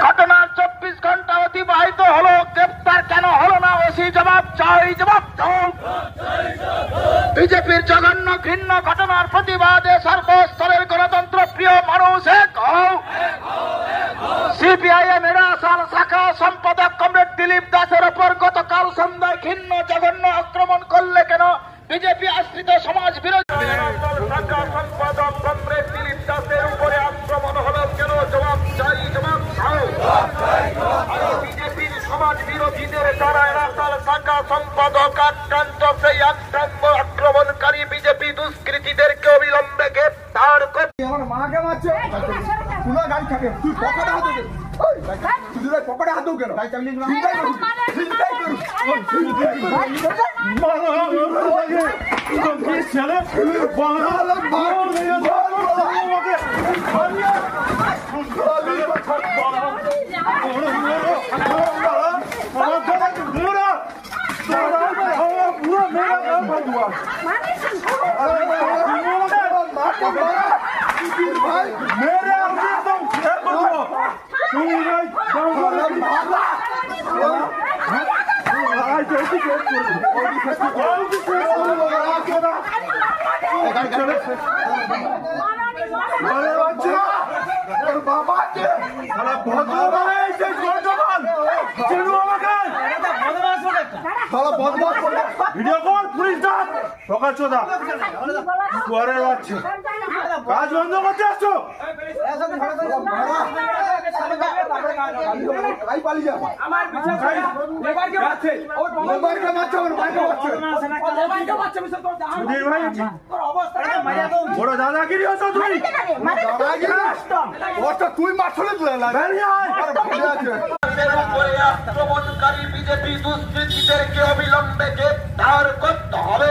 ঘটনার 24 ঘন্টা অতিবাহিত হলো, গ্রেপ্তার কেন হলো না? ওসি জবাব চাই, জবাব দাও। বিজেপির জঘন্য ঘৃণ্য ঘটনার প্রতিবাদে সর্বস্তরের গণতন্ত্র প্রিয় মানুষ এক হও। সিপিআইএম এর আসাম শাখা সম্পাদক কমরেড দিলীপ দাসের ওপর গতকাল সন্ধ্যায় ঘৃণ্য জঘন্য আক্রমণ করলে কেন? বিজেপি আশ্রিত সমাজ বিরোধী শাখা সম্পাদক কমরেড দিলীপ দাসের উপরে আক্রমণ হলো কেন? জবাব চাই, জবাব দাও। বিজেপির সমাজ বিরোধীদের দ্বারা রাসাল শাখা সম্পাদক আক্রান্ত, সেই আক্রমণকারী বিজেপি দুষ্কৃতীদেরকে অবিলম্বে গ্রেপ্তার করতে। আমার মাকে মারছে, তুই গাড়ি থাকে, তুই পকেটে হাত দেবে, তুই পকেটে হাত দেবো কেন? ভিডিও কর, পুলিশ ডাক, সকাল চোদা ঘরে যাচ্ছে, কাজ বন্ধ করতে আসছো। বড় দাদাগিরি হচ্ছে তুই মারছলে আক্রমণকারী বিজেপি দুষ্কৃতীদেরকে অবিলম্বে গ্রেপ্তার করতে হবে।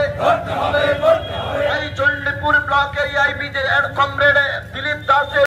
এই চণ্ডীপুর ব্লকের কমরেড দিলীপ দাসের